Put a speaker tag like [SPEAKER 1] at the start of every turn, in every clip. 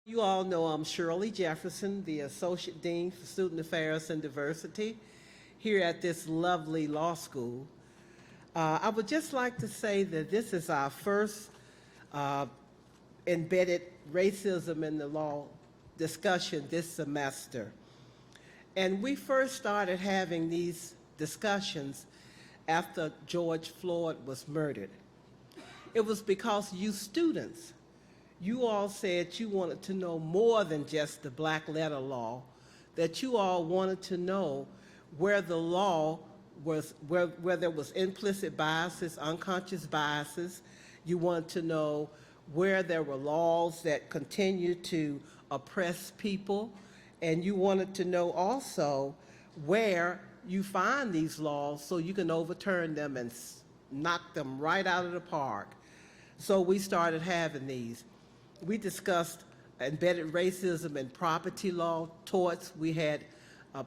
[SPEAKER 1] You all know I'm Shirley Jefferson, the Associate Dean for Student Affairs and Diversity here at this lovely law school. I would just like to say that this is our first embedded racism in the law discussion this semester. And we first started having these discussions after George Floyd was murdered. It was because you students, you all said you wanted to know more than just the black letter law, that you all wanted to know where the law was, where there was implicit biases, unconscious biases. You wanted to know where there were laws that continued to oppress people, and you wanted to know also where you find these laws so you can overturn them and knock them right out of the park. So we started having these. We discussed embedded racism and property law, torts. We had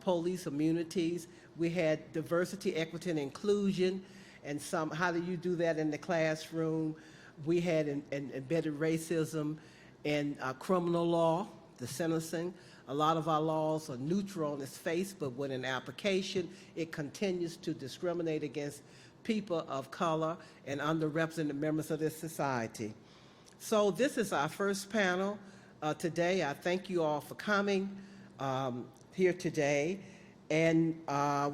[SPEAKER 1] police immunities. We had diversity, equity, and inclusion, and how do you do that in the classroom? We had embedded racism in criminal law, the sentencing. A lot of our laws are neutral on its face, but when in application, it continues to discriminate against people of color and underrepresented members of this society. So this is our first panel today. I thank you all for coming here today. And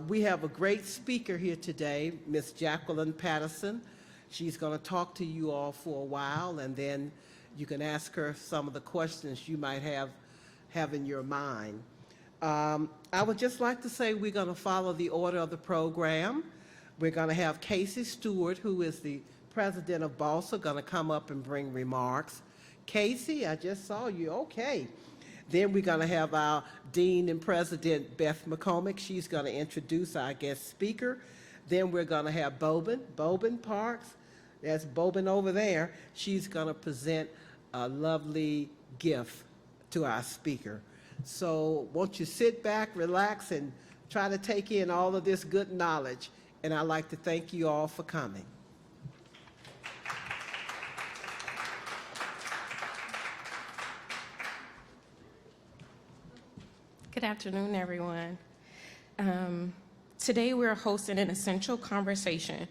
[SPEAKER 1] we have a great speaker here today, Ms. Jacqueline Patterson. She's going to talk to you all for a while, and then you can ask her some of the questions you might have in your mind. I would just like to say we're going to follow the order of the program. We're going to have Casey Stewart, who is the president of BALSA, going to come up and bring remarks. Casey, I just saw you. Okay. Then we're going to have our dean and president, Beth McCormick. She's going to introduce our guest speaker. Then we're going to have Bobin Parks. That's Bobin over there. She's going to present a lovely gift to our speaker. So won't you sit back, relax, and try to take in all of this good knowledge. And I'd like to thank you all for coming.
[SPEAKER 2] Good afternoon, everyone. Today we're hosting an essential conversation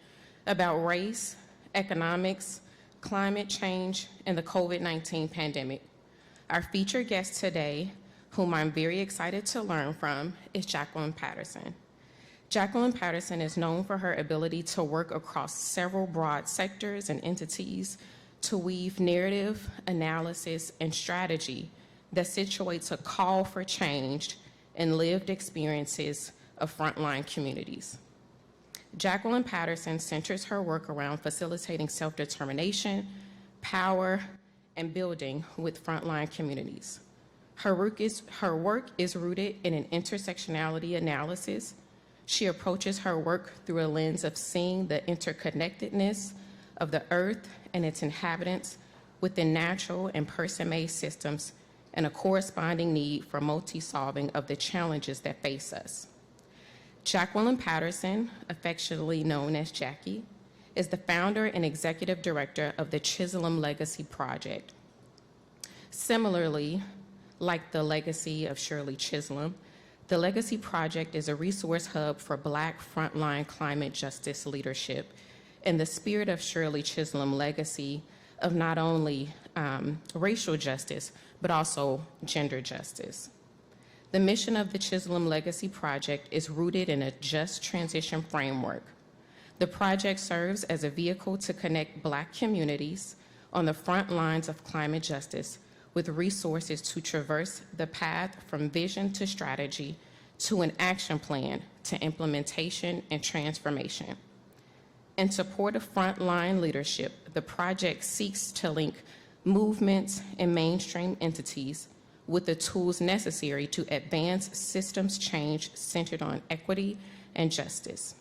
[SPEAKER 2] about race, economics, climate change, and the COVID-19 pandemic. Our featured guest today, whom I'm very excited to learn from, is Jacqueline Patterson. Jacqueline Patterson is known for her ability to work across several broad sectors and entities to weave narrative, analysis, and strategy that situates a call for change and lived experiences of frontline communities. Jacqueline Patterson centers her work around facilitating self-determination, power, and building with frontline communities. Her work is rooted in an intersectionality analysis. She approaches her work through a lens of seeing the interconnectedness of the earth and its inhabitants within natural and person-made systems, and a corresponding need for multi-solving of the challenges that face us. Jacqueline Patterson, affectionately known as Jackie, is the founder and executive director of the Chisolm Legacy Project. Similarly, like the legacy of Shirley Chisolm, the Legacy Project is a resource hub for Black frontline climate justice leadership in the spirit of Shirley Chisolm legacy of not only racial justice, but also gender justice. The mission of the Chisolm Legacy Project is rooted in a just transition framework. The project serves as a vehicle to connect Black communities on the front lines of climate justice with resources to traverse the path from vision to strategy to an action plan to implementation and transformation. In support of frontline leadership, the project seeks to link movements and mainstream entities with the tools necessary to advance systems change centered on equity and justice.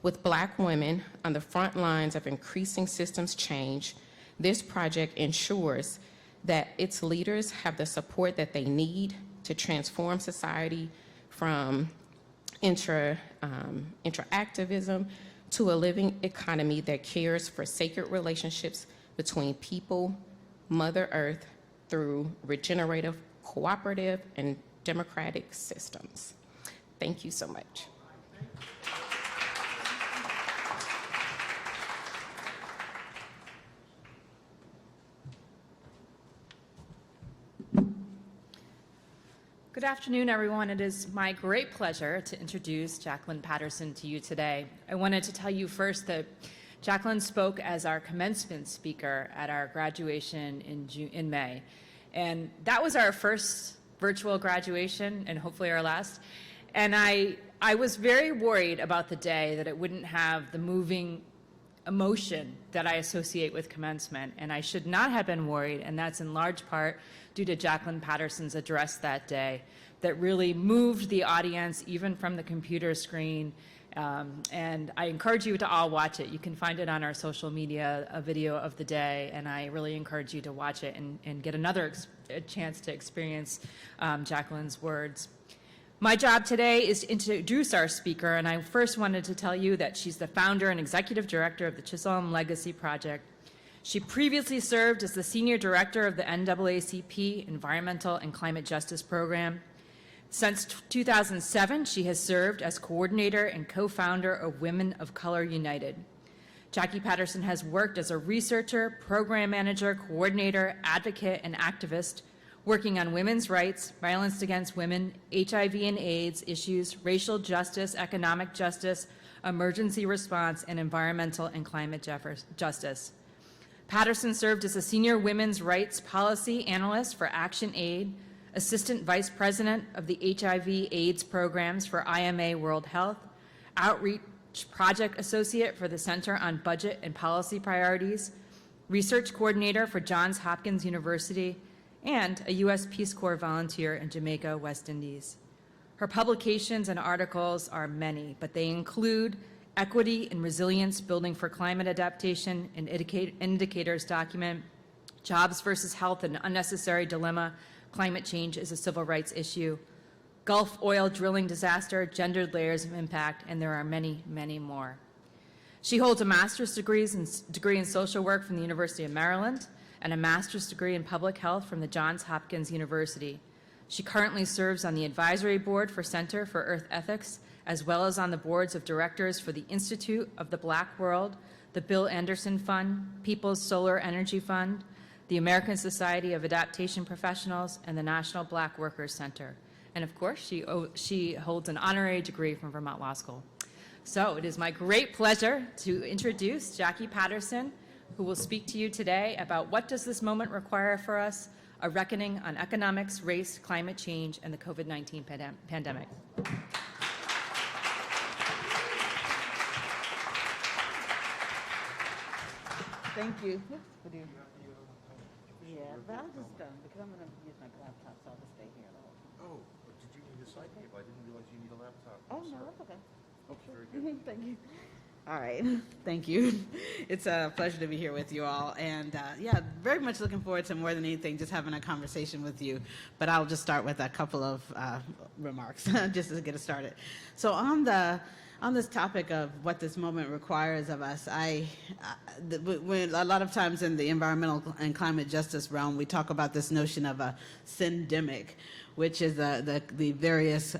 [SPEAKER 2] With Black women on the front lines of increasing systems change, this project ensures that its leaders have the support that they need to transform society from interactivism to a living economy that cares for sacred relationships between people, Mother Earth, through regenerative, cooperative, and democratic systems. Thank you so much.
[SPEAKER 3] Good afternoon, everyone. It is my great pleasure to introduce Jacqueline Patterson to you today. I wanted to tell you first that Jacqueline spoke as our commencement speaker at our graduation in May. And that was our first virtual graduation and hopefully our last. And I was very worried about the day that it wouldn't have the moving emotion that I associate with commencement. And I should not have been worried, and that's in large part due to Jacqueline Patterson's address that day that really moved the audience even from the computer screen. And I encourage you to all watch it. You can find it on our social media, a video of the day, and I really encourage you to watch it and get another chance to experience Jacqueline's words. My job today is to introduce our speaker, and I first wanted to tell you that she's the founder and executive director of the Chisolm Legacy Project. She previously served as the senior director of the NAACP Environmental and Climate Justice Program. Since 2007, she has served as coordinator and co-founder of Women of Color United. Jackie Patterson has worked as a researcher, program manager, coordinator, advocate, and activist, working on women's rights, violence against women, HIV and AIDS issues, racial justice, economic justice, emergency response, and environmental and climate justice. Patterson served as a senior women's rights policy analyst for ActionAid, assistant vice president of the HIV/AIDS programs for IMA World Health, outreach project associate for the Center on Budget and Policy Priorities, research coordinator for Johns Hopkins University, and a U.S. Peace Corps volunteer in Jamaica, West Indies. Her publications and articles are many, but they include Equity and Resilience Building for Climate Adaptation, an Indicators document, Jobs versus Health, an Unnecessary Dilemma, Climate Change is a Civil Rights Issue, Gulf Oil Drilling Disaster, Gendered Layers of Impact, and there are many, many more. She holds a master's degree in social work from the University of Maryland and a master's degree in public health from the Johns Hopkins University. She currently serves on the advisory board for Center for Earth Ethics, as well as on the boards of directors for the Institute of the Black World, the Bill Anderson Fund, People's Solar Energy Fund, the American Society of Adaptation Professionals, and the National Black Workers Center. And of course, she holds an honorary degree from Vermont Law School. So it is my great pleasure to introduce Jackie Patterson, who will speak to you today about what does this moment require for us, a reckoning on economics, race, climate change, and the COVID-19 pandemic.
[SPEAKER 4] Thank you. Yeah, but I'll just because I'm going to use my laptop, so I'll just stay here.
[SPEAKER 5] Oh, did you need a side table? I didn't realize you need a laptop.
[SPEAKER 4] Oh,
[SPEAKER 5] I'm
[SPEAKER 4] no,
[SPEAKER 5] sorry.
[SPEAKER 4] that's okay.
[SPEAKER 5] Oh, very good.
[SPEAKER 4] Thank you. All right. Thank you. It's a pleasure to be here with you all. And yeah, very much looking forward to more than anything, just having a conversation with you. But I'll just start with a couple of remarks just to get us started. So on this topic of what this moment requires of us, when a lot of times in the environmental and climate justice realm, we talk about this notion of a syndemic, which is the various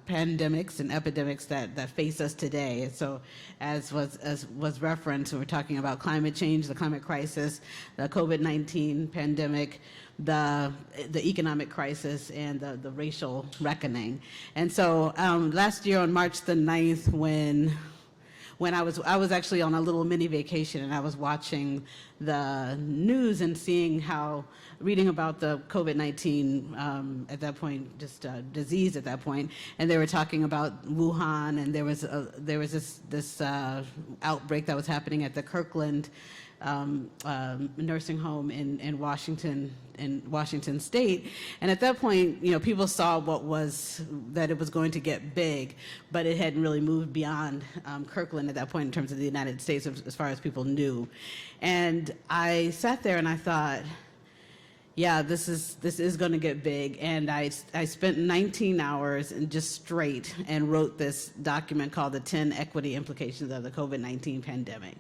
[SPEAKER 4] pandemics and epidemics that face us today. And so as was referenced, we're talking about climate change, the climate crisis, the COVID-19 pandemic, the economic crisis, and the racial reckoning. And so last year on March the 9th, when I was actually on a little mini vacation, and I was watching the news and reading about the COVID-19 at that point, just disease at that point, and they were talking about Wuhan, and there was this outbreak that was happening at the Kirkland nursing home in Washington State, and at that point, people saw that it was going to get big, but it hadn't really moved beyond Kirkland at that point in terms of the United States as far as people knew. And I sat there and I thought, yeah, this is going to get big. And I spent 19 hours and just straight and wrote this document called the 10 Equity Implications of the COVID-19 Pandemic.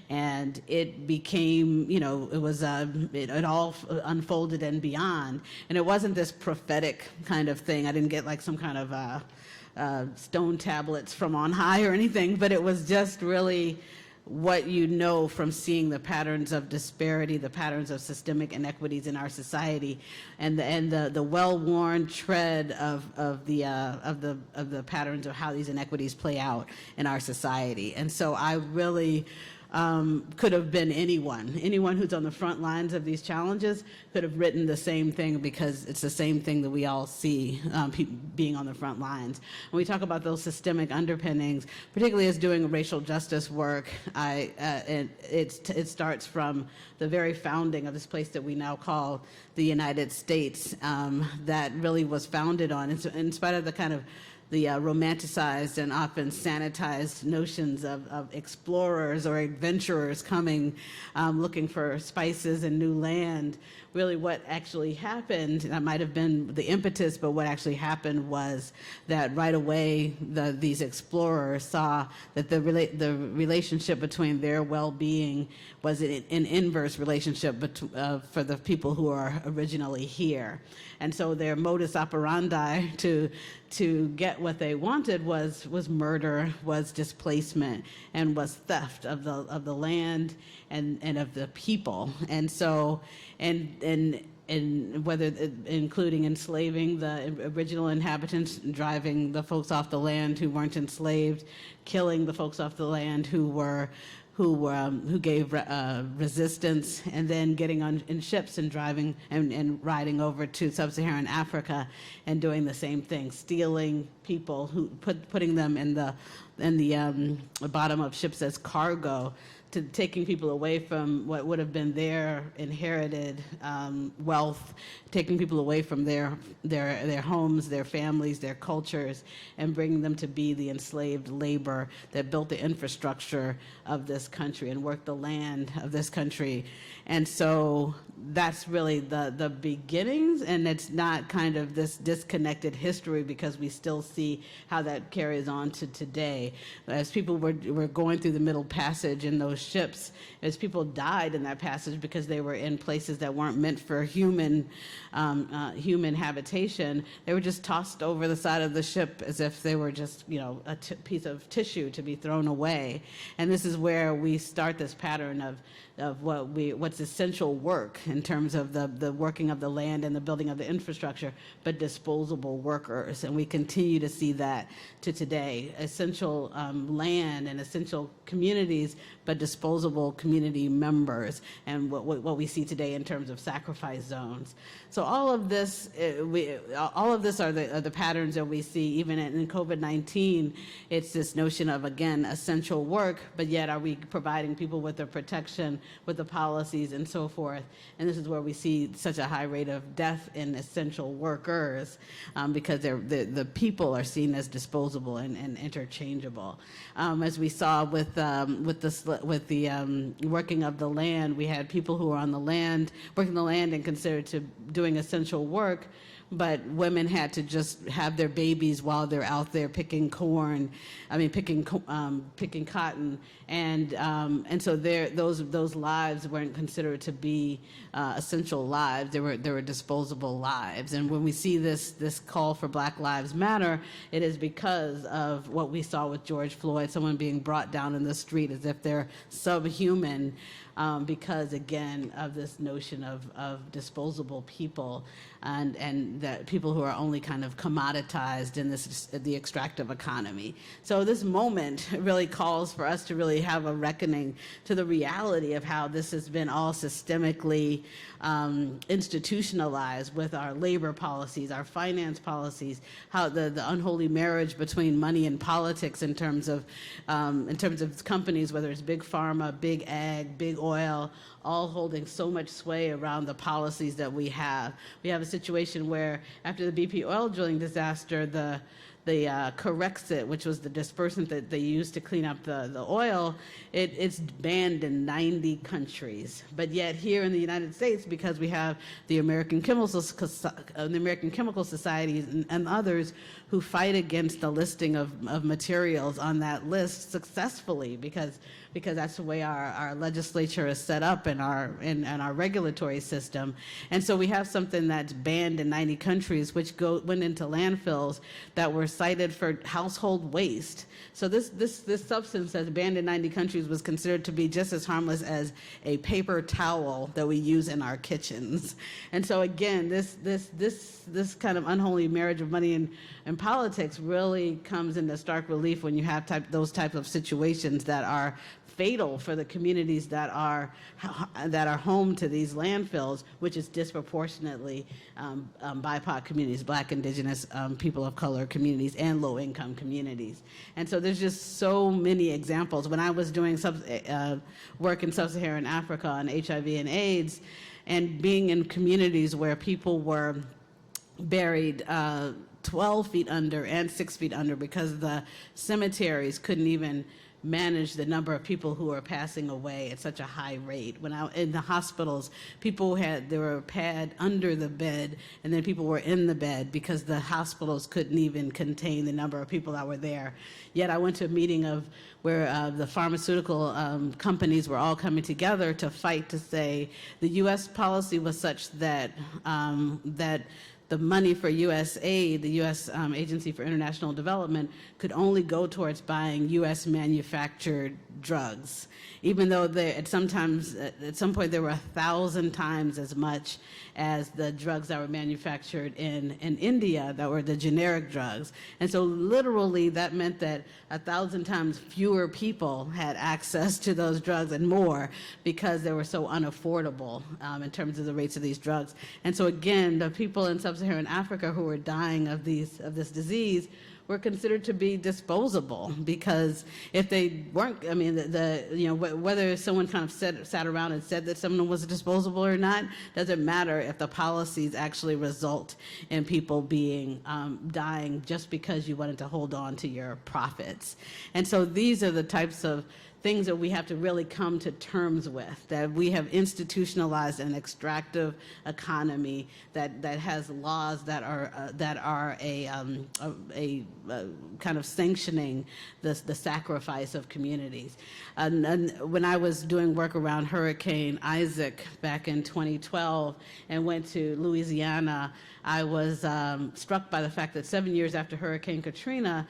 [SPEAKER 4] And it became, you know, it was, it all unfolded and beyond. And it wasn't this prophetic kind of thing. I didn't get like some kind of stone tablets from on high or anything, but it was just really what you know from seeing the patterns of disparity, the patterns of systemic inequities in our society, and the well-worn tread of the patterns of how these inequities play out in our society. And so I really could have been anyone who's on the front lines of these challenges could have written the same thing, because it's the same thing that we all see being on the front lines. When we talk about those systemic underpinnings, particularly as doing racial justice work, it starts from the very founding of this place that we now call the United States, that really was founded on, in spite of the kind of the romanticized and often sanitized notions of explorers or adventurers coming looking for spices and new land. Really what actually happened, that might have been the impetus, but what actually happened was that right away these explorers saw that the relationship between their well-being was an inverse relationship for the people who are originally here. And so their modus operandi to get what they wanted was murder, was displacement, and was theft of the land and of the people. And so, and whether including enslaving the original inhabitants, driving the folks off the land who weren't enslaved, killing the folks off the land who gave resistance, and then getting in ships and driving and riding over to sub-Saharan Africa and doing the same thing, stealing people, putting them in the bottom of ships as cargo, to taking people away from what would have been their inherited wealth, taking people away from their homes, their families, their cultures, and bringing them to be the enslaved labor that built the infrastructure of this country and worked the land of this country. And so that's really the beginnings, and it's not kind of this disconnected history, because we still see how that carries on to today. As people were going through the Middle Passage in those ships, as people died in that passage because they were in places that weren't meant for human habitation, they were just tossed over the side of the ship as if they were just, you know, a piece of tissue to be thrown away. And this is where we start this pattern of what's essential work in terms of the working of the land and the building of the infrastructure, but disposable workers. And we continue to see that to today. Essential land and essential communities, but disposable community members, and what we see today in terms of sacrifice zones. So all of this are the patterns that we see even in COVID-19. It's this notion of, again, essential work, but yet are we providing people with the protection, with the policies and so forth? And this is where we see such a high rate of death in essential workers, because the people are seen as disposable and interchangeable. As we saw with the working of the land, we had people who were on the land, working the land and considered to doing essential work, but women had to just have their babies while they're out there picking cotton, and so those lives weren't considered to be essential lives. They were disposable lives. And when we see this call for Black Lives Matter, it is because of what we saw with George Floyd, someone being brought down in the street as if they're subhuman, because again of this notion of disposable people, and that people who are only kind of commoditized in the extractive economy. So this moment really calls for us to really have a reckoning to the reality of how this has been all systemically institutionalized with our labor policies, our finance policies, how the unholy marriage between money and politics in terms of companies, whether it's big pharma, big ag, big oil, all holding so much sway around the policies that we have. We have a situation where after the BP oil drilling disaster, Corexit, which was the dispersant that they used to clean up the oil, it's banned in 90 countries. But yet here in the United States, because we have the American Chemical Societies and others who fight against the listing of materials on that list successfully, because that's the way our legislature is set up and our regulatory system. And so we have something that's banned in 90 countries, which went into landfills that were cited for household waste. So this substance that's banned in 90 countries was considered to be just as harmless as a paper towel that we use in our kitchens. And so again, this kind of unholy marriage of money and politics really comes into stark relief when you have those types of situations that are fatal for the communities that are home to these landfills, which is disproportionately BIPOC communities, Black, Indigenous, people of color communities, and low-income communities. And so there's just so many examples. When I was doing work in sub-Saharan Africa on HIV and AIDS, and being in communities where people were buried 12 feet under and 6 feet under because the cemeteries couldn't even manage the number of people who are passing away at such a high rate. When in the hospitals, there were a pad under the bed, and then people were in the bed because the hospitals couldn't even contain the number of people that were there. Yet I went to a meeting where the pharmaceutical companies were all coming together to fight to say the U.S. policy was such that the money for USAID, the U.S. Agency for International Development, could only go towards buying U.S. manufactured drugs, even though at some point there were 1,000 times as much as the drugs that were manufactured in India that were the generic drugs. And so literally that meant that 1,000 times fewer people had access to those drugs and more because they were so unaffordable in terms of the rates of these drugs. And so again, the people in sub-Saharan Africa who were dying of this disease were considered to be disposable, because if they weren't, I mean, whether someone kind of sat around and said that someone was disposable or not, doesn't matter if the policies actually result in people dying just because you wanted to hold on to your profits. And so these are the types of things that we have to really come to terms with, that we have institutionalized an extractive economy that has laws that are a kind of sanctioning the sacrifice of communities. And when I was doing work around Hurricane Isaac back in 2012 and went to Louisiana, I was struck by the fact that 7 years after Hurricane Katrina,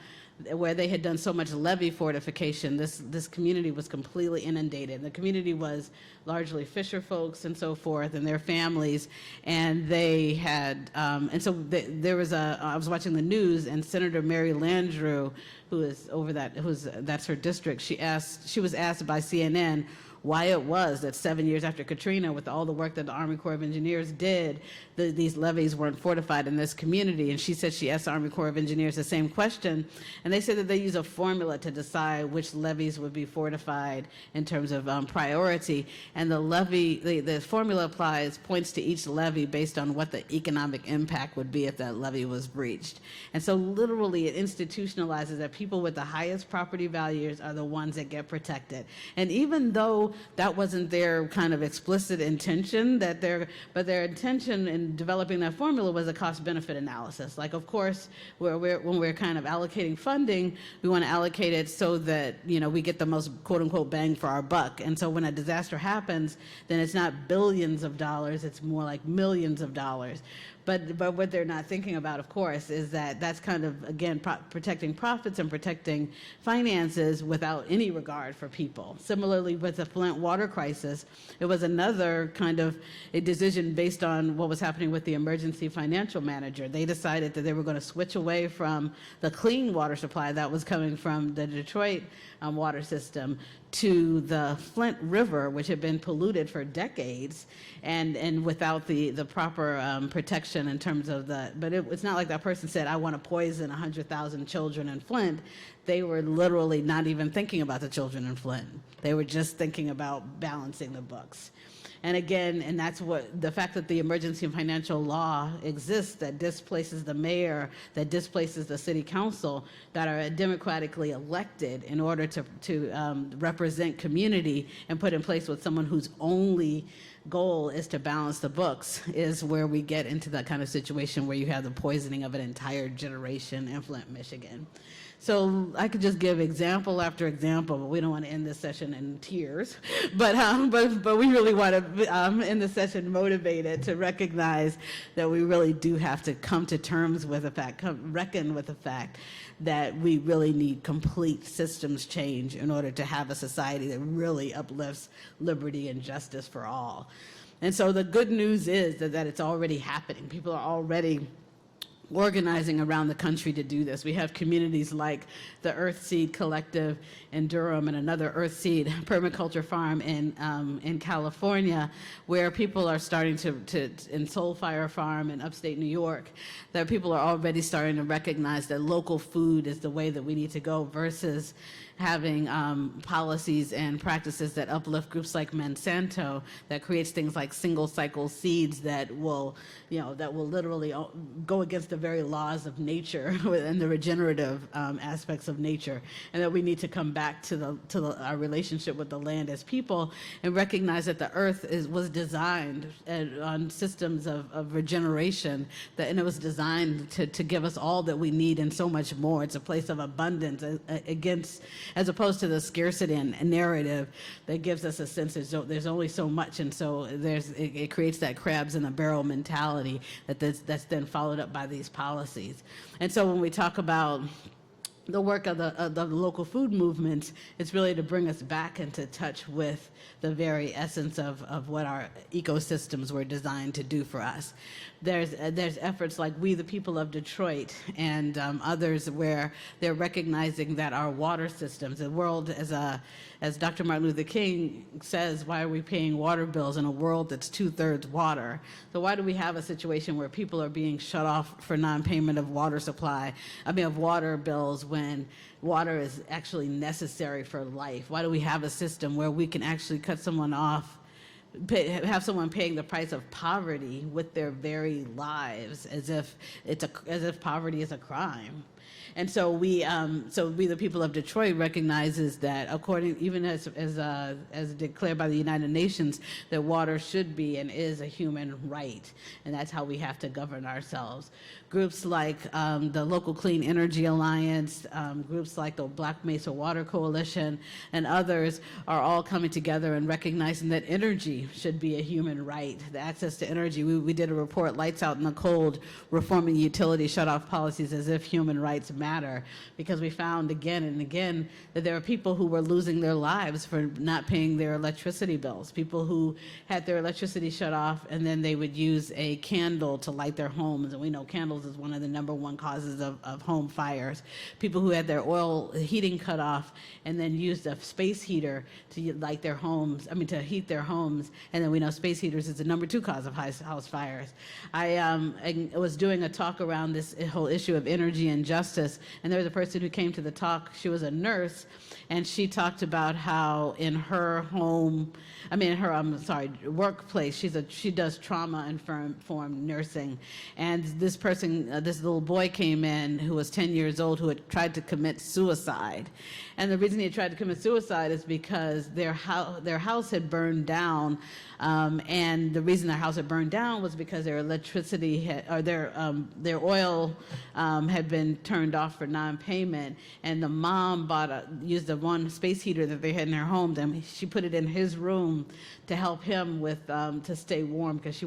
[SPEAKER 4] where they had done so much levee fortification, this community was completely inundated. The community was largely fisher folks and so forth, and their families, and they had, and so there was I was watching the news, and Senator Mary Landrieu, who is over that's her district, she was asked by CNN why it was that 7 years after Katrina, with all the work that the Army Corps of Engineers did, these levees weren't fortified in this community. And she said she asked the Army Corps of Engineers the same question, and they said that they use a formula to decide which levees would be fortified in terms of priority. And the formula points to each levee based on what the economic impact would be if that levee was breached. And so literally it institutionalizes that people with the highest property values are the ones that get protected. And even though that wasn't their kind of explicit intention, but their intention in developing that formula was a cost-benefit analysis. Like, of course, when we're kind of allocating funding, we want to allocate it so that, we get the most quote-unquote bang for our buck. And so when a disaster happens, then it's not billions of dollars, it's more like millions of dollars. But what they're not thinking about, of course, is that that's kind of, again, protecting profits and protecting finances without any regard for people. Similarly, with the Flint water crisis, it was another kind of a decision based on what was happening with the emergency financial manager. They decided that they were going to switch away from the clean water supply that was coming from the Detroit water system to the Flint River, which had been polluted for decades, and without the proper protection in terms of but it's not like that person said, I want to poison 100,000 children in Flint. They were literally not even thinking about the children in Flint. They were just thinking about balancing the books. And again, and that's what the fact that the emergency financial law exists that displaces the mayor, that displaces the city council, that are democratically elected in order to represent community and put in place with someone whose only goal is to balance the books, is where we get into that kind of situation where you have the poisoning of an entire generation in Flint, Michigan. So I could just give example after example, but we don't want to end this session in tears. But we really want to end the session motivated to recognize that we really do have to come to terms with the fact, reckon with the fact that we really need complete systems change in order to have a society that really uplifts liberty and justice for all. And so the good news is that it's already happening. People are already organizing around the country to do this. We have communities like the Earthseed Collective in Durham and another Earthseed permaculture farm in California, where people are starting to in Soulfire Farm in upstate New York, that people are already starting to recognize that local food is the way that we need to go versus having policies and practices that uplift groups like Monsanto that creates things like single cycle seeds that will literally go against the very laws of nature and the regenerative aspects of nature, and that we need to come back to our relationship with the land as people and recognize that the earth was designed on systems of regeneration, and it was designed to give us all that we need and so much more. It's a place of abundance as opposed to the scarcity and narrative that gives us a sense that there's only so much, and so it creates that crabs in the barrel mentality that's then followed up by these policies. And so when we talk about the work of the local food movements, it's really to bring us back into touch with the very essence of what our ecosystems were designed to do for us. There's efforts like We the People of Detroit and others where they're recognizing that our water systems, the world, as Dr. Martin Luther King says, why are we paying water bills in a world that's 2/3 water? So why do we have a situation where people are being shut off for non-payment of of water bills when water is actually necessary for life? Why do we have a system where we can actually cut someone off, have someone paying the price of poverty with their very lives, as if poverty is a crime? And so we the People of Detroit recognizes that, even as declared by the United Nations, that water should be and is a human right, and that's how we have to govern ourselves. Groups like the Local Clean Energy Alliance, groups like the Black Mesa Water Coalition, and others are all coming together and recognizing that energy should be a human right, the access to energy. We did a report, Lights Out in the Cold, Reforming Utility Shutoff Policies as if Human Rights Matter, because we found again and again that there are people who were losing their lives for not paying their electricity bills, people who had their electricity shut off and then they would use a candle to light their homes, and we know candles is one of the #1 causes of home fires. People who had their oil heating cut off and then used a space heater to light their homes, to heat their homes, and then we know space heaters is the #2 cause of house fires. I was doing a talk around this whole issue of energy and justice, and there was a person who came to the talk. She was a nurse, and she talked about how in her home, workplace, she does trauma-informed nursing, and this little boy came in who was 10 years old who had tried to commit suicide. And the reason he tried to commit suicide is because their house had burned down, and the reason their house had burned down was because their electricity their oil had been turned off for non-payment, and the mom used the one space heater that they had in their home. Then she put it in his room to help him with to stay warm, because she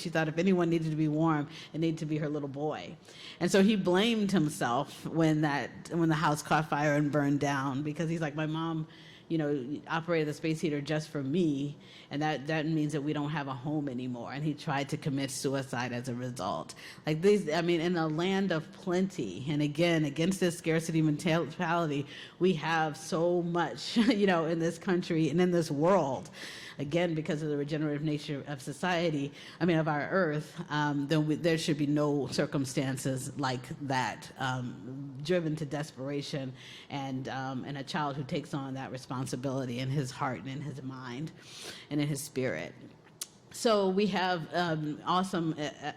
[SPEAKER 4] thought if anyone needed to be warm, it needed to be her little boy. And so he blamed himself when the house caught fire and burned down, because he's like, my mom operated the space heater just for me, and that means that we don't have a home anymore. And he tried to commit suicide as a result. Like in a land of plenty, and again, against this scarcity mentality, we have so much, in this country and in this world. Again, because of the regenerative nature of society, of our earth, then there should be no circumstances like that, driven to desperation, and a child who takes on that responsibility in his heart and in his mind and in his spirit. So we have awesome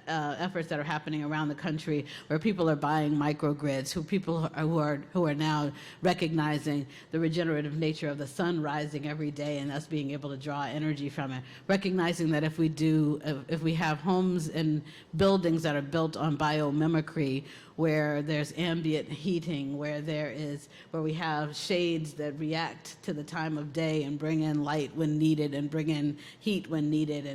[SPEAKER 4] efforts that are happening around the country where people are buying microgrids, who are now recognizing the regenerative nature of the sun rising every day and us being able to draw energy from it. Recognizing that if we have homes and buildings that are built on biomimicry, where there's ambient heating, where we have shades that react to the time of day and bring in light when needed and bring in heat when needed,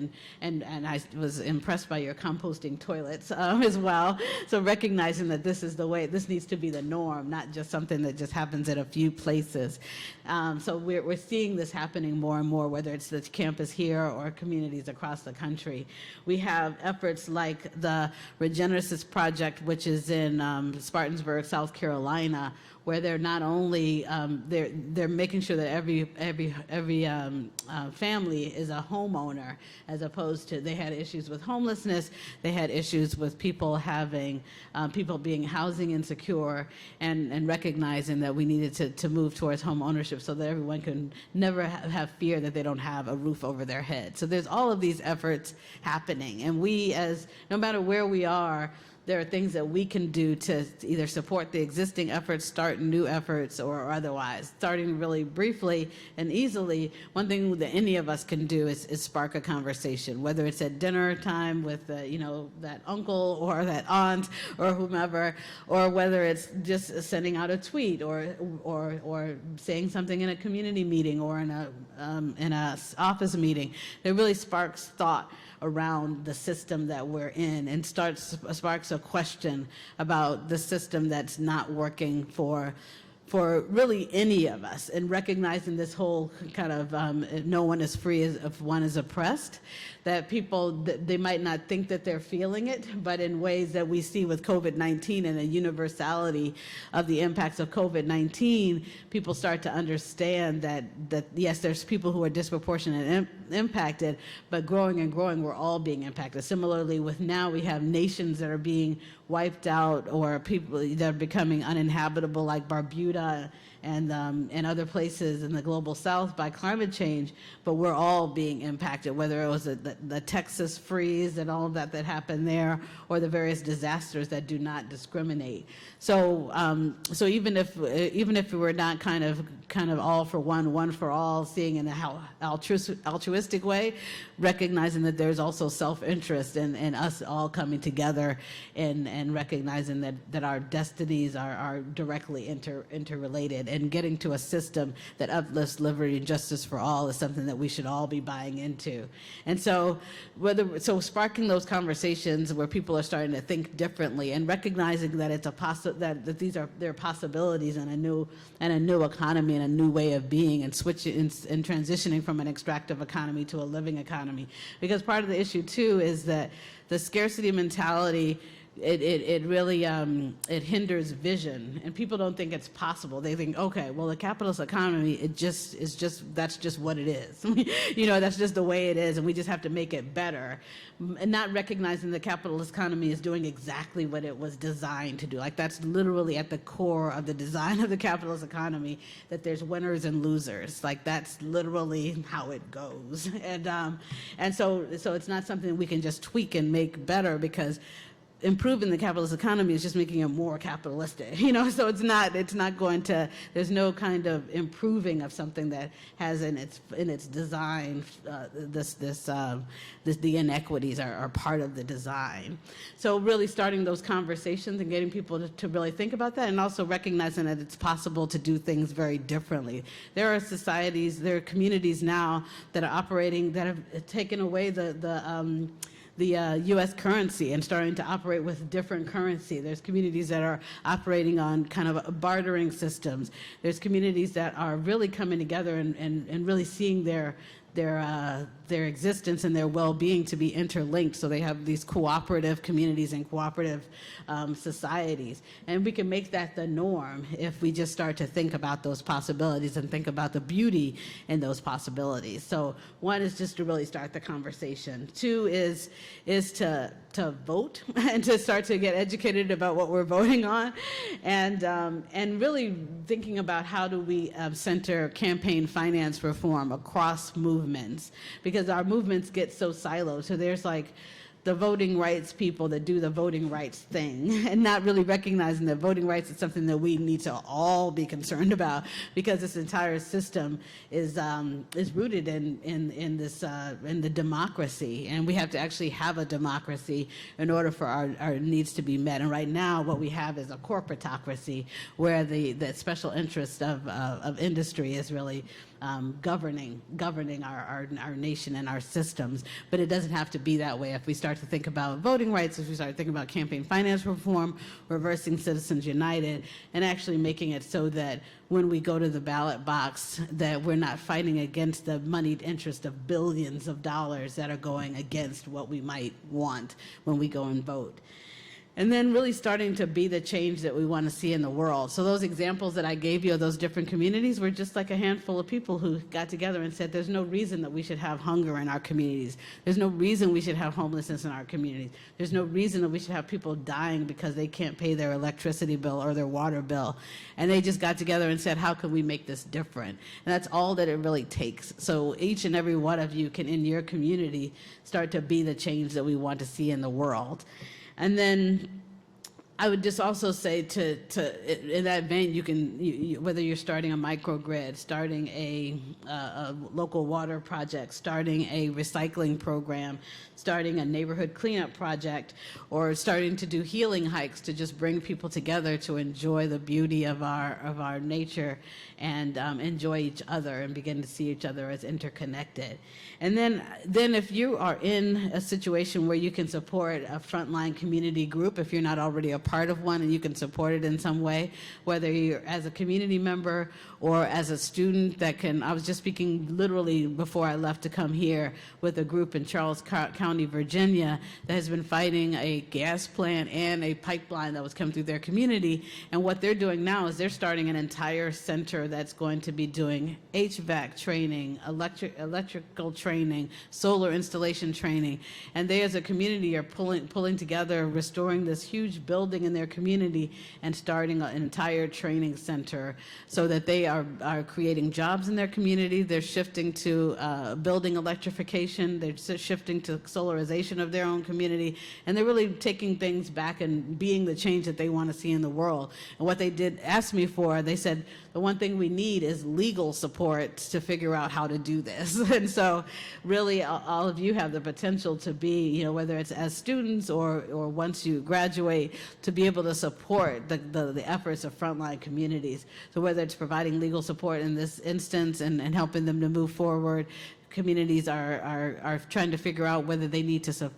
[SPEAKER 4] and I was impressed by your composting toilets as well. So recognizing that this is the way, this needs to be the norm, not just something that just happens at a few places. So we're seeing this happening more and more, whether it's the campus here or communities across the country. We have efforts like the Regenesis Project, which is in Spartansburg, South Carolina, where they're not only they're making sure that every family is a homeowner, as opposed to, they had issues with homelessness, they had issues with people being housing insecure, and recognizing that we needed to move towards home ownership so that everyone can never have fear that they don't have a roof over their head. So there's all of these efforts happening, and no matter where we are, there are things that we can do to either support the existing efforts, start new efforts, or otherwise. Starting really briefly and easily, one thing that any of us can do is spark a conversation, whether it's at dinner time with that uncle or that aunt or whomever, or whether it's just sending out a tweet or saying something in a community meeting or in a office meeting. It really sparks thought around the system that we're in, and sparks a question about the system that's not working for really any of us, and recognizing this whole kind of no one is free if one is oppressed, that people, they might not think that they're feeling it, but in ways that we see with COVID-19 and the universality of the impacts of COVID-19, people start to understand that yes, there's people who are disproportionately impacted, but growing and growing, we're all being impacted. Similarly, with now we have nations that are being wiped out, or people that are becoming uninhabitable, like Barbuda and other places in the global south by climate change, but we're all being impacted, whether it was the Texas freeze and all of that happened there, or the various disasters that do not discriminate. So even if we were not kind of all for one for all, seeing in a altruistic way, recognizing that there's also self-interest in us all coming together and recognizing that our destinies are directly interrelated, and getting to a system that uplifts liberty and justice for all is something that we should all be buying into. And so sparking those conversations where people are starting to think differently and recognizing that it's there are possibilities in a new economy and a new way of being, and transitioning from an extractive economy to a living economy. Because part of the issue too is that the scarcity mentality, it really it hinders vision, and people don't think it's possible. They think, okay, well, the capitalist economy, that's just what it is. That's just the way it is, and we just have to make it better. And not recognizing the capitalist economy is doing exactly what it was designed to do. Like, that's literally at the core of the design of the capitalist economy, that there's winners and losers. Like, that's literally how it goes. And so it's not something we can just tweak and make better, because improving the capitalist economy is just making it more capitalistic, so it's not going to, there's no kind of improving of something that has in its design, the inequities are part of the design. So really starting those conversations and getting people to really think about that, and also recognizing that it's possible to do things very differently. There are societies, there are communities now that are operating, that have taken away the U.S. currency and starting to operate with different currency. There's communities that are operating on kind of bartering systems. There's communities that are really coming together and really seeing their existence and their well-being to be interlinked. So they have these cooperative communities and cooperative societies. And we can make that the norm if we just start to think about those possibilities and think about the beauty in those possibilities. So one is just to really start the conversation. Two is to vote and to start to get educated about what we're voting on, and really thinking about how do we center campaign finance reform across movements. Because because our movements get so siloed. So there's like the voting rights people that do the voting rights thing and not really recognizing that voting rights is something that we need to all be concerned about, because this entire system is rooted in the democracy, and we have to actually have a democracy in order for our needs to be met. And right now what we have is a corporatocracy where the special interest of industry is really governing our nation and our systems. But it doesn't have to be that way. If we start to think about voting rights, if we start thinking about campaign finance reform, reversing Citizens United, and actually making it so that when we go to the ballot box, that we're not fighting against the moneyed interest of billions of dollars that are going against what we might want when we go and vote. And then really starting to be the change that we want to see in the world. So those examples that I gave you of those different communities were just like a handful of people who got together and said, there's no reason that we should have hunger in our communities. There's no reason we should have homelessness in our communities. There's no reason that we should have people dying because they can't pay their electricity bill or their water bill. And they just got together and said, how can we make this different? And that's all that it really takes. So each and every one of you can, in your community, start to be the change that we want to see in the world. And then I would just also say in that vein, you can, whether you're starting a microgrid, starting a local water project, starting a recycling program, starting a neighborhood cleanup project, or starting to do healing hikes to just bring people together to enjoy the beauty of our nature and enjoy each other and begin to see each other as interconnected. And then if you are in a situation where you can support a frontline community group, if you're not already a part of one and you can support it in some way, whether you're as a community member or as a student that can, I was just speaking literally before I left to come here with a group in Charles County, Virginia, that has been fighting a gas plant and a pipeline that was coming through their community. And what they're doing now is they're starting an entire center that's going to be doing HVAC training, electrical training, solar installation training. And they as a community are pulling together, restoring this huge building in their community and starting an entire training center so that they are creating jobs in their community. They're shifting to building electrification. They're shifting to solarization of their own community. And they're really taking things back and being the change that they want to see in the world. And what they did ask me for, they said, the one thing we need is legal support to figure out how to do this. And so really all of you have the potential to be, whether it's as students or once you graduate, to be able to support the efforts of frontline communities. So whether it's providing legal support in this instance and helping them to move forward, communities are trying to figure out whether they need to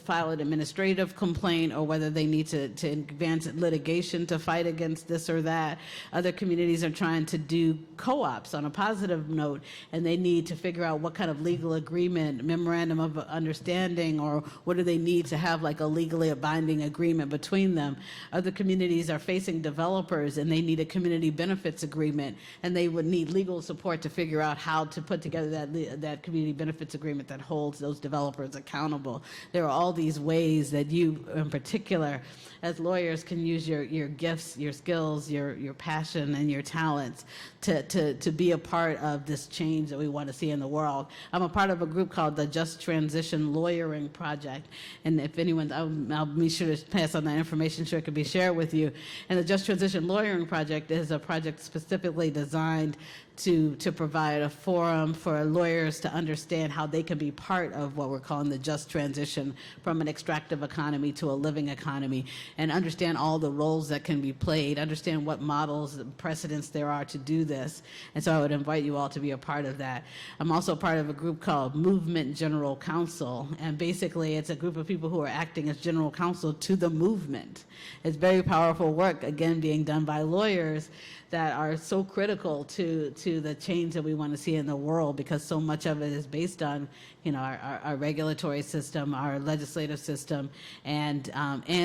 [SPEAKER 4] file an administrative complaint or whether they need to advance litigation to fight against this or that. Other communities are trying to do co-ops on a positive note, and they need to figure out what kind of legal agreement, memorandum of understanding, or what do they need to have like a legally binding agreement between them. Other communities are facing developers and they need a community benefits agreement, and they would need legal support to figure out how to put together that community benefits agreement that holds those developers accountable. There are all these ways that you, in particular, as lawyers, can use your gifts, your skills, your passion, and your talents to be a part of this change that we want to see in the world. I'm a part of a group called the Just Transition Lawyering Project, and if anyone, I'll be sure to pass on that information so it can be shared with you. And the Just Transition Lawyering Project is a project specifically designed to provide a forum for lawyers to understand how they can be part of what we're calling the just transition from an extractive economy to a living economy, and understand all the roles that can be played, understand what models and precedents there are to do this. And so I would invite you all to be a part of that. I'm also part of a group called Movement General Counsel, and basically it's a group of people who are acting as general counsel to the movement. It's very powerful work, again, being done by lawyers that are so critical to the change that we want to see in the world, because so much of it is based on our regulatory system, our legislative system, and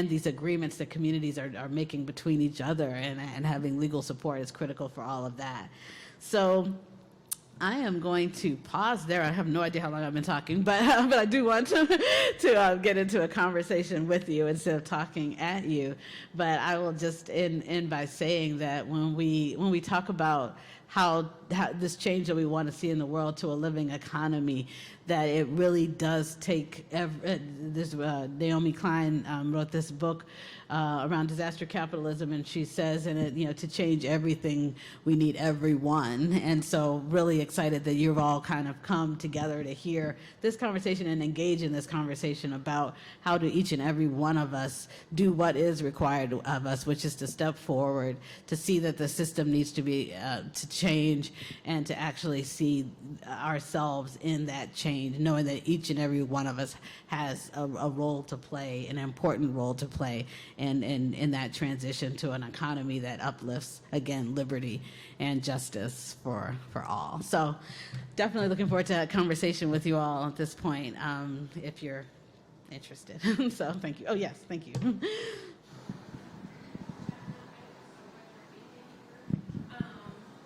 [SPEAKER 4] these agreements that communities are making between each other, and having legal support is critical for all of that. So I am going to pause there. I have no idea how long I've been talking, but I do want to get into a conversation with you instead of talking at you. But I will just end by saying that when we talk about how this change that we want to see in the world to a living economy, that it really does take Naomi Klein wrote this book around disaster capitalism, and she says in it, to change everything, we need everyone. And so really excited that you've all kind of come together to hear this conversation and engage in this conversation about how do each and every one of us do what is required of us, which is to step forward, to see that the system needs to be to change, and to actually see ourselves in that change, knowing that each and every one of us has a role to play, an important role to play in that transition to an economy that uplifts, again, liberty and justice for all. So definitely looking forward to a conversation with you all at this point, if you're interested. So thank you. Oh, yes, thank you.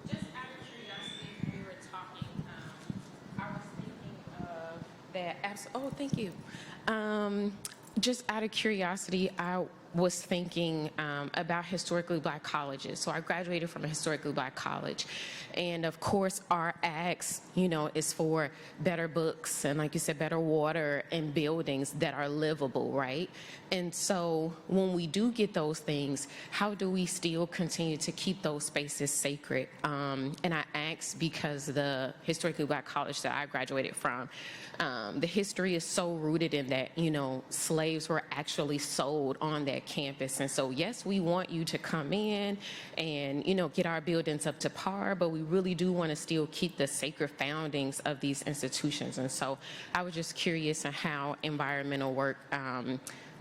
[SPEAKER 2] Just out of curiosity, when we were talking, I was thinking of that. Oh, thank you. Just out of curiosity, I was thinking about historically black colleges. So I graduated from a historically black college. And of course, our ask, is for better books and, like you said, better water and buildings that are livable, right? And so when we do get those things, how do we still continue to keep those spaces sacred? And I ask because the historically black college that I graduated from, the history is so rooted in that, slaves were actually sold on that campus. And so, yes, we want you to come in and, get our buildings up to par, but we really do want to still keep the sacred foundings of these institutions. And so I was just curious on how environmental work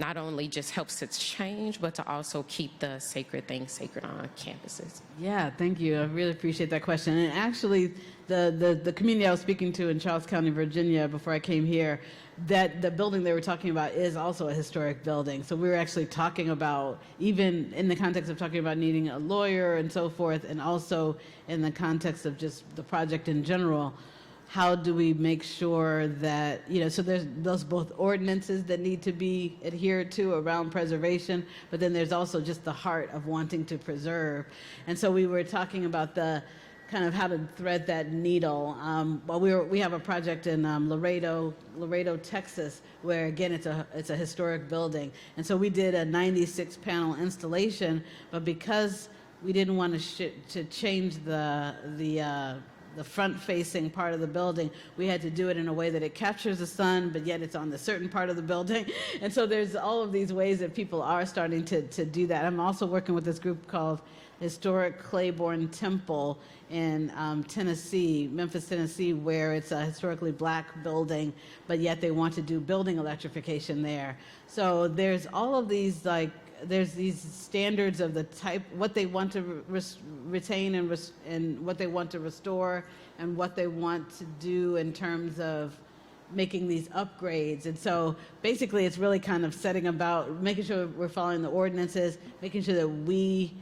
[SPEAKER 2] not only just helps it change, but to also keep the sacred things sacred on campuses.
[SPEAKER 4] Yeah, thank you. I really appreciate that question. And actually, the community I was speaking to in Charles County, Virginia, before I came here, that the building they were talking about is also a historic building. So we were actually talking about, even in the context of talking about needing a lawyer and so forth, and also in the context of just the project in general, how do we make sure that, so there's those both ordinances that need to be adhered to around preservation, but then there's also just the heart of wanting to preserve. And so we were talking about the kind of how to thread that needle. Well, we have a project in Laredo, Texas, where again it's a historic building, and so we did a 96 panel installation, but because we didn't want to change the front-facing part of the building, we had to do it in a way that it captures the sun, but yet it's on the certain part of the building. And so there's all of these ways that people are starting to do that. I'm also working with this group called Historic Claiborne Temple in Tennessee, Memphis, Tennessee, where it's a historically black building, but yet they want to do building electrification there. So there's all of these, there's these standards of the type, what they want to retain and what they want to restore, and what they want to do in terms of making these upgrades. And so basically it's really kind of setting about making sure we're following the ordinances, making sure that we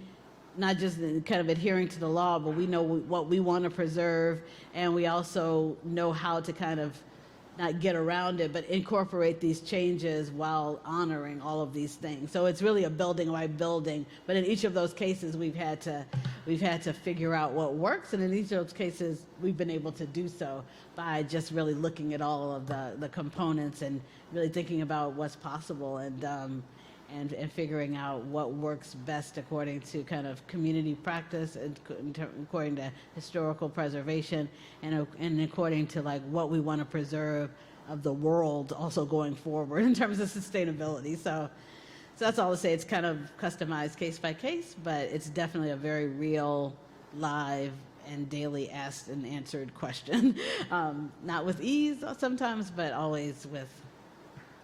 [SPEAKER 4] not just kind of adhering to the law, but we know what we want to preserve, and we also know how to kind of not get around it, but incorporate these changes while honoring all of these things. So it's really a building by building, but in each of those cases we've had to figure out what works, and in each of those cases we've been able to do so by just really looking at all of the components and really thinking about what's possible, and figuring out what works best according to kind of community practice and according to historical preservation, and according to what we want to preserve of the world also going forward in terms of sustainability. So that's all to say. It's kind of customized case by case, but it's definitely a very real, live, and daily asked and answered question. Not with ease sometimes, but always with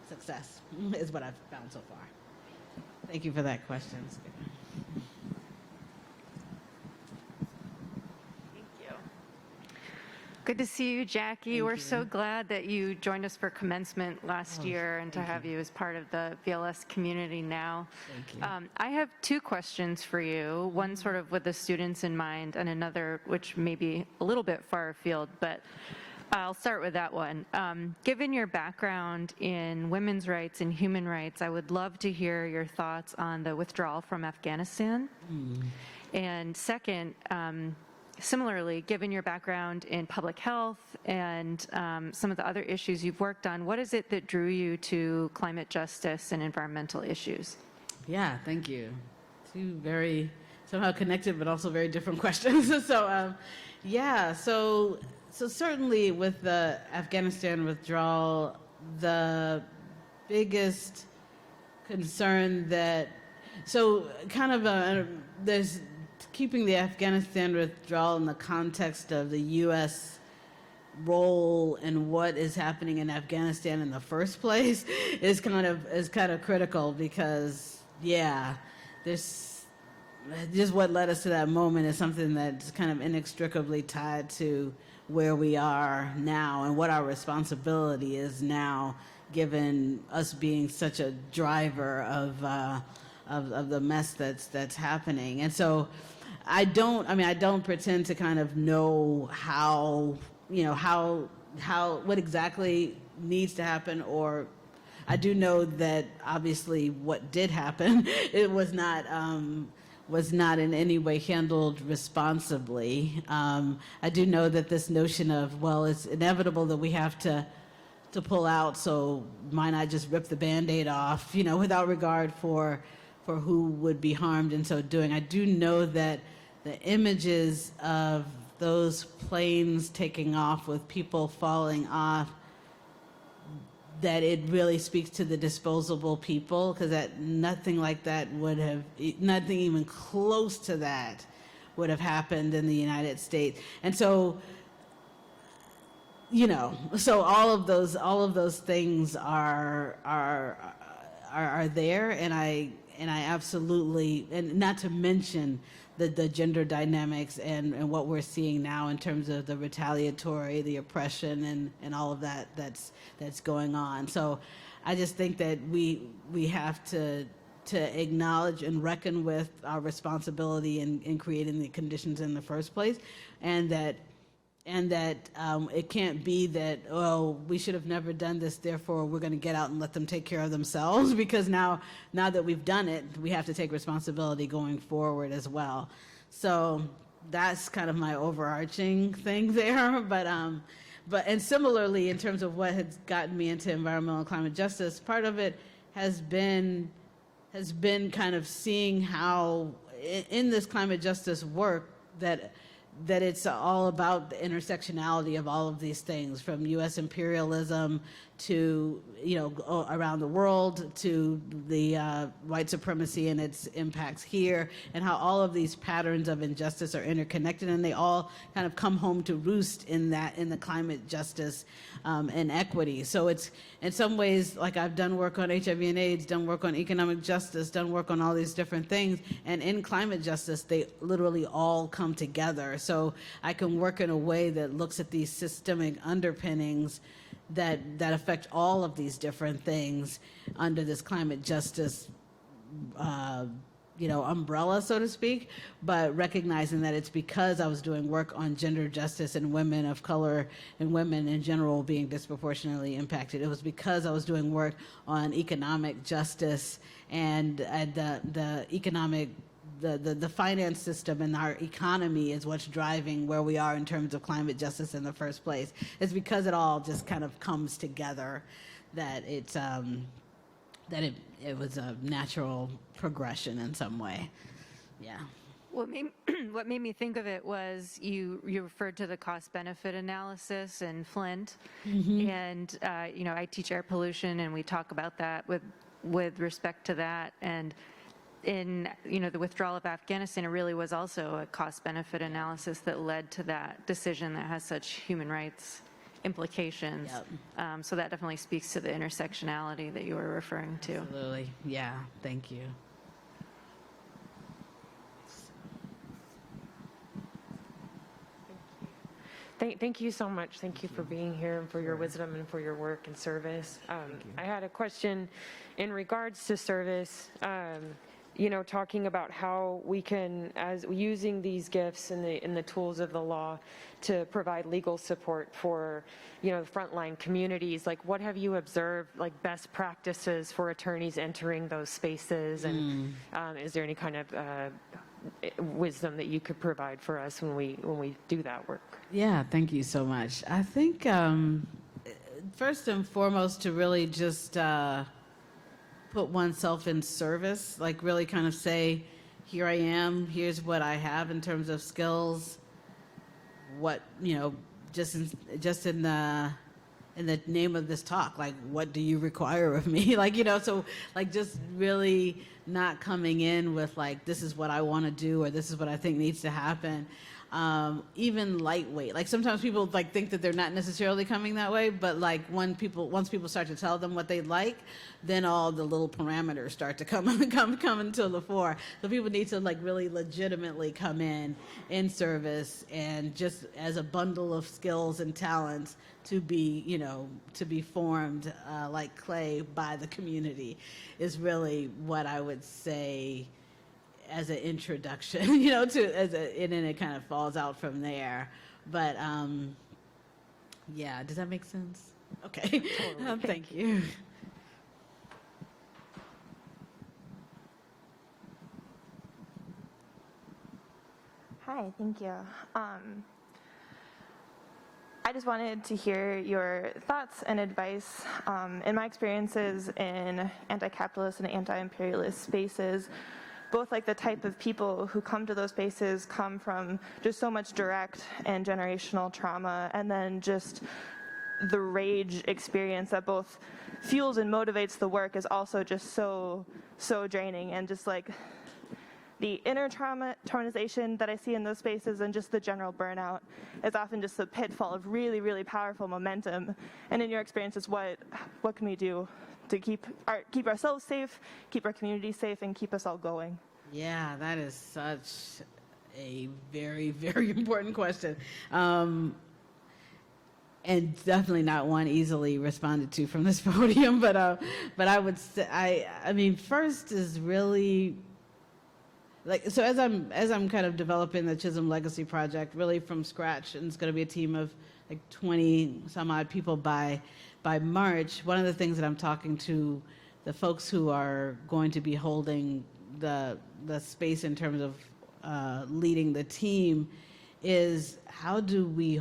[SPEAKER 4] success is what I've found so far. Thank you for that question.
[SPEAKER 6] Thank you. Good to see you, Jackie. We're so glad that you joined us for commencement last year, and to have you as part of the VLS community now.
[SPEAKER 4] Thank you.
[SPEAKER 6] I have two questions for you, one sort of with the students in mind, and another which may be a little bit far afield, but I'll start with that one. Given your background in women's rights and human rights, I would love to hear your thoughts on the withdrawal from Afghanistan. And second, Similarly, given your background in public health and some of the other issues you've worked on, what is it that drew you to climate justice and environmental issues?
[SPEAKER 4] Yeah, thank you. Two very somehow connected but also very different questions. So certainly with the Afghanistan withdrawal, the biggest concern there's keeping the Afghanistan withdrawal in the context of the U.S. role and what is happening in Afghanistan in the first place is kind of critical, because this just what led us to that moment is something that's kind of inextricably tied to where we are now and what our responsibility is now, given us being such a driver of the mess that's happening. And so I don't pretend to kind of know how what exactly needs to happen, or I do know that obviously what did happen, it was not in any way handled responsibly. I do know that this notion of, well, it's inevitable that we have to pull out, so why not just rip the Band-Aid off, without regard for who would be harmed in so doing. I do know that the images of those planes taking off with people falling off, that it really speaks to the disposable people, because nothing like that nothing even close to that would have happened in the United States. And so, so all of those things are there, and I absolutely, and not to mention the gender dynamics and what we're seeing now in terms of the retaliatory, the oppression, and all of that's going on. So I just think that we have to acknowledge and reckon with our responsibility in creating the conditions in the first place, and that it can't be that, oh, we should have never done this, therefore we're going to get out and let them take care of themselves, because now that we've done it, we have to take responsibility going forward as well. So that's kind of my overarching thing there. But and similarly, in terms of what has gotten me into environmental and climate justice, part of it has been kind of seeing how in this climate justice work that it's all about the intersectionality of all of these things, from U.S. imperialism to, around the world, to the white supremacy and its impacts here, and how all of these patterns of injustice are interconnected, and they all kind of come home to roost in the climate justice and equity. So it's, in some ways, like I've done work on HIV and AIDS, done work on economic justice, done work on all these different things, and in climate justice, they literally all come together. So I can work in a way that looks at these systemic underpinnings that affect all of these different things under this climate justice umbrella, so to speak, but recognizing that it's because I was doing work on gender justice and women of color and women in general being disproportionately impacted. It was because I was doing work on economic justice and the economic, the finance system and our economy is what's driving where we are in terms of climate justice in the first place. It's because it all just kind of comes together that it was a natural progression in some way. Yeah.
[SPEAKER 6] What made me think of it was you referred to the cost-benefit analysis in Flint, and I teach air pollution, and we talk about that with respect to that. And in the withdrawal of Afghanistan, it really was also a cost-benefit analysis that led to that decision that has such human rights implications. Yep. So that definitely speaks to the intersectionality that you were referring to.
[SPEAKER 4] Absolutely. Yeah. Thank you.
[SPEAKER 7] Thank you so much. Thank you for being here and for your wisdom and for your work and service. I had a question in regards to service. Talking about how we can, as using these gifts and the tools of the law to provide legal support for, frontline communities. Like, what have you observed, like best practices for attorneys entering those spaces? And is there any kind of wisdom that you could provide for us when we do that work.
[SPEAKER 4] Yeah, thank you so much. I think first and foremost to really just put oneself in service, like really kind of say, here I am, here's what I have in terms of skills, what, you know, just in the name of this talk, like, what do you require of me? Like, you know, so like just really not coming in with like, this is what I want to do, or this is what I think needs to happen. Even lightweight. Like sometimes people like think that they're not necessarily coming that way, but like once people start to tell them what they like, then all the little parameters start to come into the fore. So people need to like really legitimately come in service, and just as a bundle of skills and talents to be, you know, to be formed like clay by the community is really what I would say as an introduction, you know, and then it kind of falls out from there. But yeah, does that make sense? Okay, thank you.
[SPEAKER 8] Hi, thank you. I just wanted to hear your thoughts and advice. In my experiences in anti-capitalist and anti-imperialist spaces, both like the type of people who come to those spaces come from just so much direct and generational trauma, and then just the rage experience that both fuels and motivates the work is also just so draining, and just like the inner traumatization that I see in those spaces and just the general burnout is often just a pitfall of really, really powerful momentum. And in your experiences, what can we do to keep ourselves safe, keep our community safe, and keep us all going? Yeah,
[SPEAKER 4] that is such a very, very important question. And definitely not one easily responded to from this podium, but I would say, I mean, first is really, like, so as I'm kind of developing the Chisolm Legacy Project really from scratch, and it's going to be a team of like 20 some odd people by March, one of the things that I'm talking to the folks who are going to be holding the space in terms of leading the team is how do we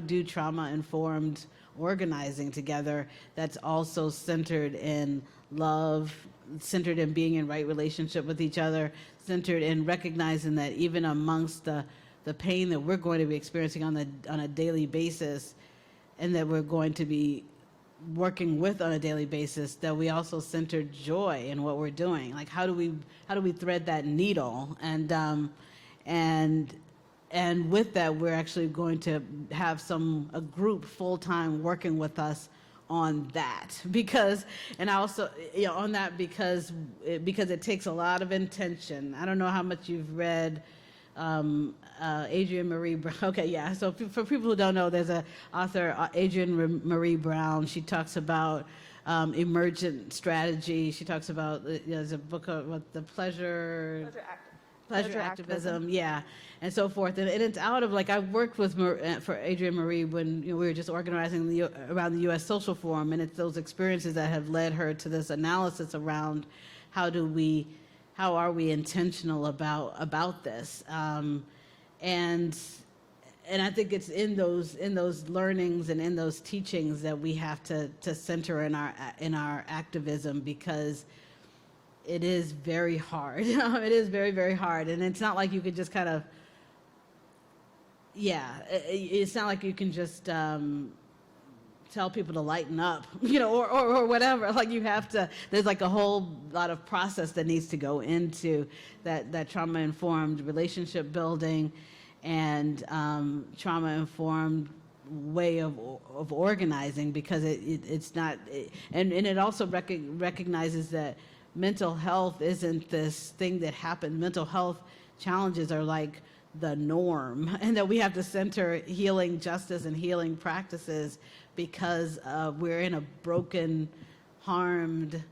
[SPEAKER 4] do trauma-informed organizing together that's also centered in love, centered in being in right relationship with each other, centered in recognizing that even amongst the pain that we're going to be experiencing on a daily basis, and that we're going to be working with on a daily basis, that we also center joy in what we're doing. Like how do we thread that needle? And with that, we're actually going to have a group full-time working with us on that, because it takes a lot of intention. I don't know how much you've read Adrienne Marie Brown. Okay, yeah. So for people who don't know, there's an author, Adrienne Marie Brown. She talks about emergent strategy. She talks about, there's a book about the pleasure activism, yeah, and so forth. And it's out of, like, I worked with for Adrienne Marie when we were just organizing around the U.S. Social Forum, and it's those experiences that have led her to this analysis around how are we intentional about this, and I think it's in those learnings and in those teachings that we have to center in our activism, because it is very hard. It is very, very hard. And it's not like you could just kind of, it's not like you can just tell people to lighten up, or whatever. Like you have to, there's like a whole lot of process that needs to go into that trauma-informed relationship building and trauma-informed way of organizing, because it's not, and it also recognizes that mental health isn't this thing that happened. Mental health challenges are like the norm, and that we have to center healing justice and healing practices because we're in a broken, harmed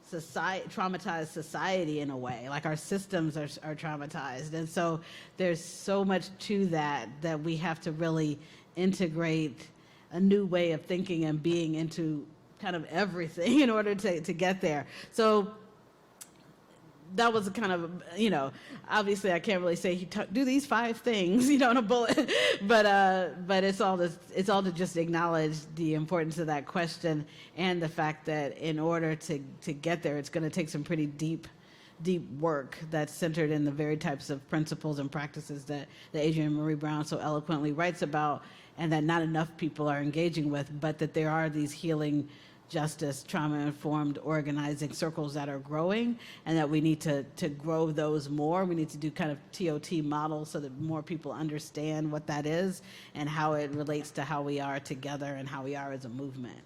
[SPEAKER 4] society, traumatized society in a way. Like our systems are traumatized. And so there's so much to that we have to really integrate a new way of thinking and being into kind of everything in order to get there. So that was kind of, obviously I can't really say do these 5 things, in a bullet, but it's all to just acknowledge the importance of that question and the fact that in order to get there, it's going to take some pretty deep work that's centered in the very types of principles and practices that Adrienne Marie Brown so eloquently writes about, and that not enough people are engaging with, but that there are these healing, justice, trauma-informed organizing circles that are growing, and that we need to grow those more. We need to do kind of TOT models so that more people understand what that is and how it relates to how we are together and how we are as a movement.